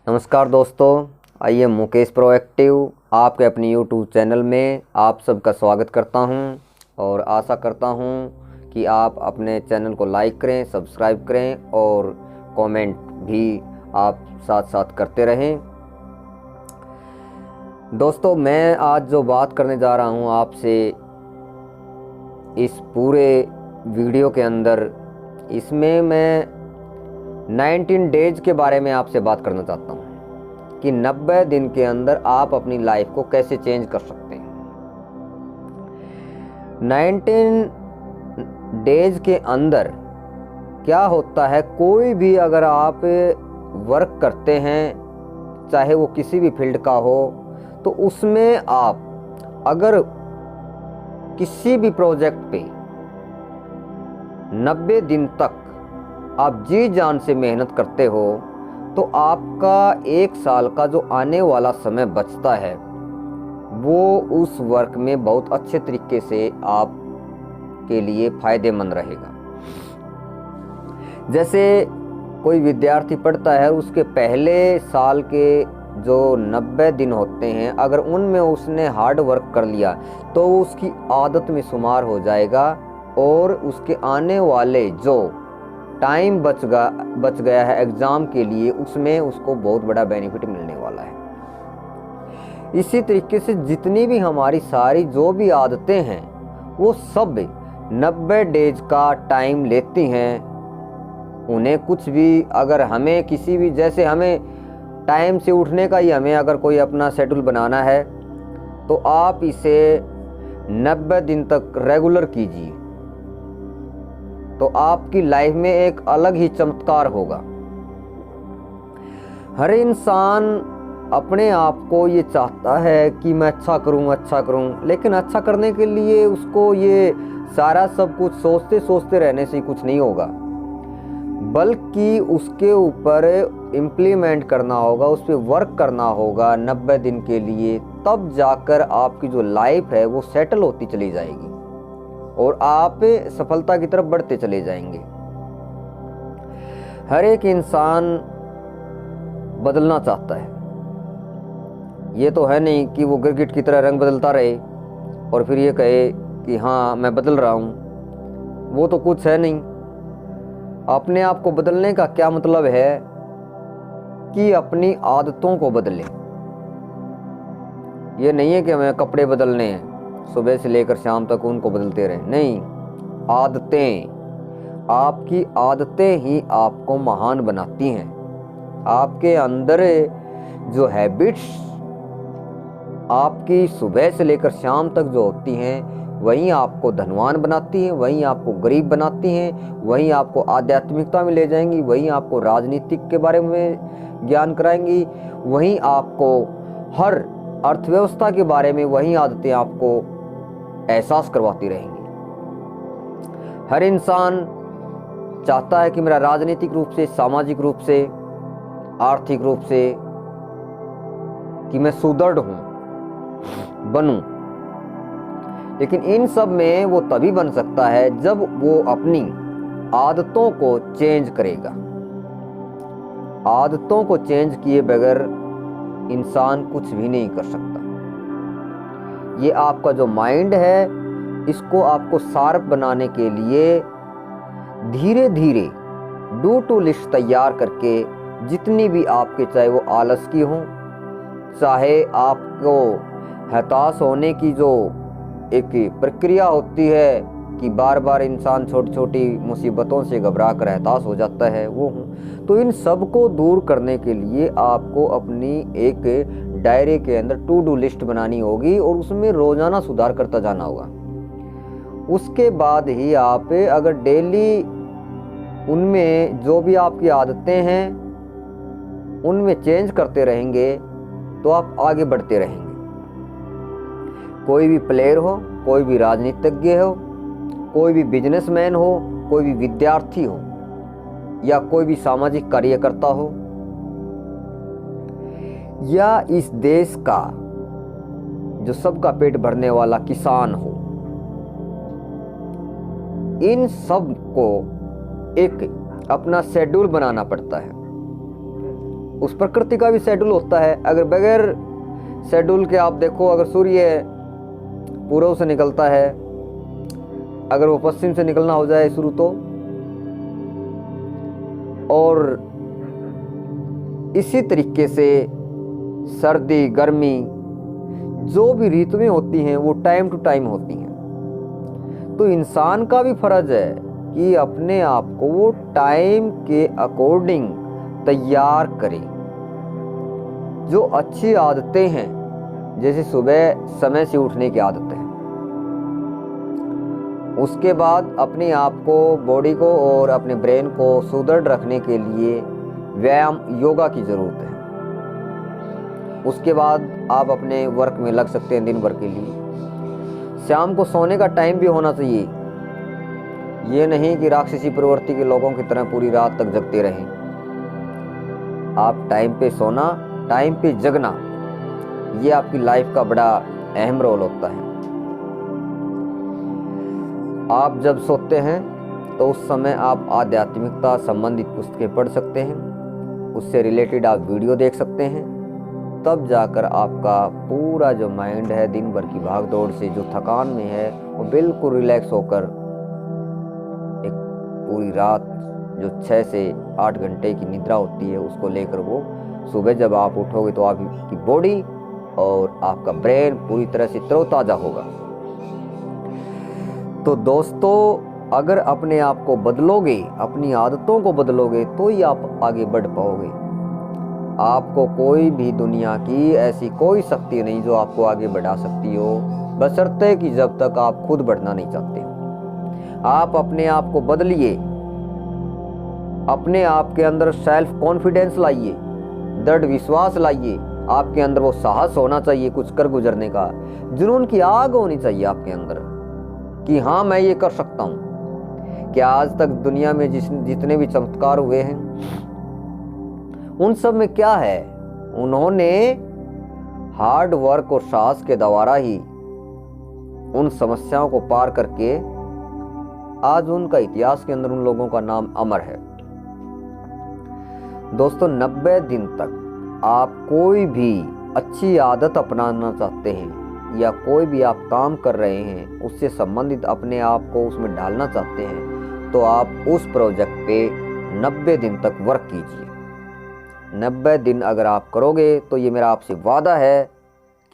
नमस्कार दोस्तों, आइए मुकेश प्रोएक्टिव आपके अपने यूट्यूब चैनल में आप सबका स्वागत करता हूं और आशा करता हूं कि आप अपने चैनल को लाइक करें, सब्सक्राइब करें और कमेंट भी आप साथ साथ करते रहें। दोस्तों, मैं आज जो बात करने जा रहा हूं आपसे इस पूरे वीडियो के अंदर, इसमें मैं 19 डेज के बारे में आपसे बात करना चाहता हूं कि 90 दिन के अंदर आप अपनी लाइफ को कैसे चेंज कर सकते हैं। 19 डेज के अंदर क्या होता है, कोई भी अगर आप वर्क करते हैं, चाहे वो किसी भी फील्ड का हो, तो उसमें आप अगर किसी भी प्रोजेक्ट पे 90 दिन तक आप जी जान से मेहनत करते हो तो आपका 1 साल का जो आने वाला समय बचता है वो उस वर्क में बहुत अच्छे तरीके से आप के लिए फ़ायदेमंद रहेगा। जैसे कोई विद्यार्थी पढ़ता है, उसके पहले साल के जो 90 दिन होते हैं, अगर उनमें उसने हार्ड वर्क कर लिया तो उसकी आदत में शुमार हो जाएगा और उसके आने वाले जो टाइम बच गया है एग्ज़ाम के लिए, उसमें उसको बहुत बड़ा बेनिफिट मिलने वाला है। इसी तरीके से जितनी भी हमारी सारी जो भी आदतें हैं वो सब 90 डेज का टाइम लेती हैं। उन्हें कुछ भी अगर हमें किसी भी, जैसे हमें टाइम से उठने का ही हमें अगर कोई अपना शेड्यूल बनाना है तो आप इसे 90 दिन तक रेगुलर कीजिए तो आपकी लाइफ में एक अलग ही चमत्कार होगा। हर इंसान अपने आप को ये चाहता है कि मैं अच्छा करूं, लेकिन अच्छा करने के लिए उसको ये सारा सब कुछ सोचते सोचते रहने से कुछ नहीं होगा, बल्कि उसके ऊपर इम्प्लीमेंट करना होगा, उस पर वर्क करना होगा 90 दिन के लिए। तब जाकर आपकी जो लाइफ है वो सेटल होती चली जाएगी और आप सफलता की तरफ बढ़ते चले जाएंगे। हर एक इंसान बदलना चाहता है। ये तो है नहीं कि वो गिरगिट की तरह रंग बदलता रहे और फिर ये कहे कि हाँ मैं बदल रहा हूँ। वो तो कुछ है नहीं। अपने आप को बदलने का क्या मतलब है कि अपनी आदतों को बदलें। ये नहीं है कि हमें कपड़े बदलने हैं, सुबह से लेकर शाम तक उनको बदलते रहें। नहीं, आदतें, आपकी आदतें ही आपको महान बनाती हैं। आपके अंदर जो हैबिट्स आपकी सुबह से लेकर शाम तक जो होती हैं वही आपको धनवान बनाती हैं, वही आपको गरीब बनाती हैं, वही आपको आध्यात्मिकता में ले जाएंगी, वही आपको राजनीतिक के बारे में ज्ञान कराएंगी, वही आपको हर अर्थव्यवस्था के बारे में वही आदतें आपको एहसास करवाती रहेंगी। हर इंसान चाहता है कि मेरा राजनीतिक रूप से, सामाजिक रूप से, आर्थिक रूप से कि मैं सुदृढ़ हूं, बनूं। लेकिन इन सब में वो तभी बन सकता है जब वो अपनी आदतों को चेंज करेगा। आदतों को चेंज किए बगैर इंसान कुछ भी नहीं कर सकता। ये आपका जो माइंड है, इसको आपको शार्प बनाने के लिए धीरे धीरे डू टू लिस्ट तैयार करके, जितनी भी आपके, चाहे वो आलस की हो, चाहे आपको हताश होने की जो एक प्रक्रिया होती है कि बार बार इंसान छोटी छोटी मुसीबतों से घबरा कर हताश हो जाता है, वो हो, तो इन सब को दूर करने के लिए आपको अपनी एक डायरी के अंदर टू डू लिस्ट बनानी होगी और उसमें रोजाना सुधार करता जाना होगा। उसके बाद ही आप अगर डेली उनमें जो भी आपकी आदतें हैं उनमें चेंज करते रहेंगे तो आप आगे बढ़ते रहेंगे। कोई भी प्लेयर हो, कोई भी राजनीतिज्ञ हो, कोई भी बिजनेसमैन हो, कोई भी विद्यार्थी हो या कोई भी सामाजिक कार्यकर्ता हो या इस देश का जो सबका पेट भरने वाला किसान हो, इन सब को एक अपना शेड्यूल बनाना पड़ता है। उस प्रकृति का भी शेड्यूल होता है। अगर बगैर शेड्यूल के आप देखो, अगर सूर्य पूर्व से निकलता है, अगर वो पश्चिम से निकलना हो जाए शुरू तो, और इसी तरीके से सर्दी गर्मी जो भी ऋतुएं होती हैं वो टाइम टू टाइम होती हैं। तो इंसान का भी फर्ज है कि अपने आप को वो टाइम के अकॉर्डिंग तैयार करे। जो अच्छी आदतें हैं, जैसे सुबह समय से उठने की आदत है, उसके बाद अपने आप को, बॉडी को और अपने ब्रेन को सुदृढ़ रखने के लिए व्यायाम, योगा की ज़रूरत है। उसके बाद आप अपने वर्क में लग सकते हैं दिन भर के लिए। शाम को सोने का टाइम भी होना चाहिए। ये नहीं कि राक्षसी प्रवृत्ति के लोगों की तरह पूरी रात तक जगते रहें। आप टाइम पे सोना, टाइम पे जगना, ये आपकी लाइफ का बड़ा अहम रोल होता है। आप जब सोते हैं तो उस समय आप आध्यात्मिकता संबंधित पुस्तकें पढ़ सकते हैं, उससे रिलेटेड आप वीडियो देख सकते हैं। तब जाकर आपका पूरा जो माइंड है, दिन भर की भाग दौड़ से जो थकान में है, वो बिल्कुल रिलैक्स होकर एक पूरी रात जो 6 से 8 घंटे की निद्रा होती है उसको लेकर वो सुबह जब आप उठोगे तो आपकी बॉडी और आपका ब्रेन पूरी तरह से तरोताज़ा होगा। तो दोस्तों, अगर अपने आप को बदलोगे, अपनी आदतों को बदलोगे, तो ही आप आगे बढ़ पाओगे। आपको कोई भी दुनिया की ऐसी कोई शक्ति नहीं जो आपको आगे बढ़ा सकती हो, बशर्ते कि जब तक आप खुद बढ़ना नहीं चाहते हो। आप अपने आप को बदलिए, अपने आप के अंदर सेल्फ कॉन्फिडेंस लाइए, दृढ़ विश्वास लाइए। आपके अंदर वो साहस होना चाहिए कुछ कर गुजरने का, जुनून की आग होनी चाहिए आपके अंदर कि हाँ, मैं ये कर सकता हूँ। क्या आज तक दुनिया में जितने भी चमत्कार हुए हैं, उन सब में क्या है? उन्होंने हार्ड वर्क और साहस के द्वारा ही उन समस्याओं को पार करके आज उनका इतिहास के अंदर उन लोगों का नाम अमर है। दोस्तों, 90 दिन तक आप कोई भी अच्छी आदत अपनाना चाहते हैं या कोई भी आप काम कर रहे हैं उससे संबंधित अपने आप को उसमें डालना चाहते हैं, तो आप उस प्रोजेक्ट पे 90 दिन तक वर्क कीजिए। 90 दिन अगर आप करोगे तो ये मेरा आपसे वादा है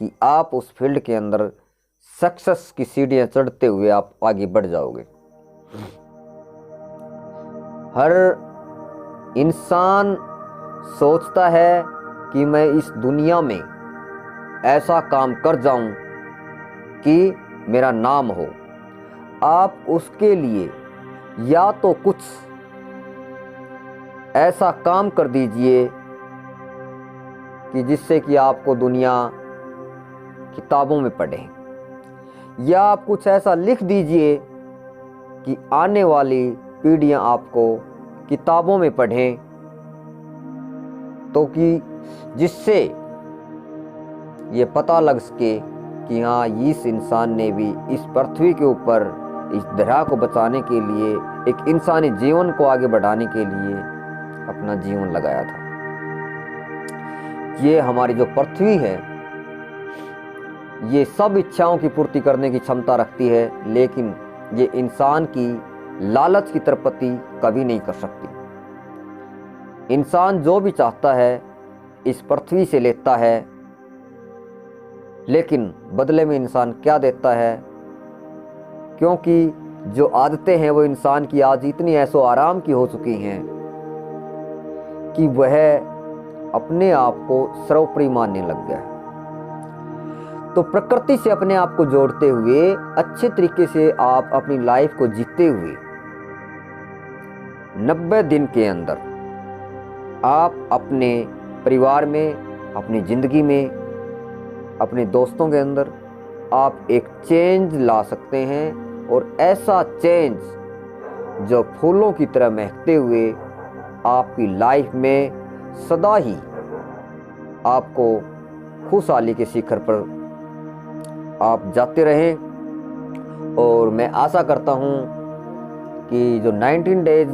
कि आप उस फील्ड के अंदर सक्सेस की सीढ़ियां चढ़ते हुए आप आगे बढ़ जाओगे। हर इंसान सोचता है कि मैं इस दुनिया में ऐसा काम कर जाऊं कि मेरा नाम हो। आप उसके लिए या तो कुछ ऐसा काम कर दीजिए कि जिससे कि आपको दुनिया किताबों में पढ़े, या आप कुछ ऐसा लिख दीजिए कि आने वाली पीढ़ियां आपको किताबों में पढ़ें, तो कि जिससे ये पता लग सके कि हाँ, इस इंसान ने भी इस पृथ्वी के ऊपर इस धरा को बचाने के लिए, एक इंसानी जीवन को आगे बढ़ाने के लिए अपना जीवन लगाया था। ये हमारी जो पृथ्वी है, ये सब इच्छाओं की पूर्ति करने की क्षमता रखती है, लेकिन ये इंसान की लालच की तरपति कभी नहीं कर सकती। इंसान जो भी चाहता है इस पृथ्वी से लेता है, लेकिन बदले में इंसान क्या देता है? क्योंकि जो आदतें हैं वो इंसान की आज इतनी ऐशो आराम की हो चुकी हैं कि वह अपने आप को सर्वोपरि मानने लग गया है। तो प्रकृति से अपने आप को जोड़ते हुए, अच्छे तरीके से आप अपनी लाइफ को जीते हुए 90 दिन के अंदर आप अपने परिवार में, अपनी ज़िंदगी में, अपने दोस्तों के अंदर आप एक चेंज ला सकते हैं, और ऐसा चेंज जो फूलों की तरह महकते हुए आपकी लाइफ में सदा ही आपको खुशहाली के शिखर पर आप जाते रहें। और मैं आशा करता हूँ कि जो 19 डेज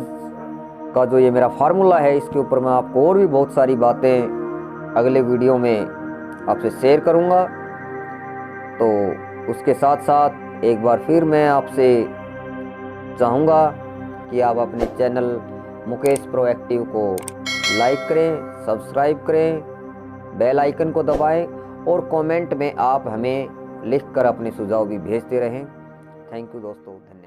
का जो ये मेरा फार्मूला है, इसके ऊपर मैं आपको और भी बहुत सारी बातें अगले वीडियो में आपसे शेयर करूँगा। तो उसके साथ साथ एक बार फिर मैं आपसे चाहूँगा कि आप अपने चैनल मुकेश प्रोएक्टिव को लाइक करें, सब्सक्राइब करें, बेल आइकन को दबाएं और कमेंट में आप हमें लिखकर अपने सुझाव भी भेजते रहें। थैंक यू दोस्तों, धन्यवाद।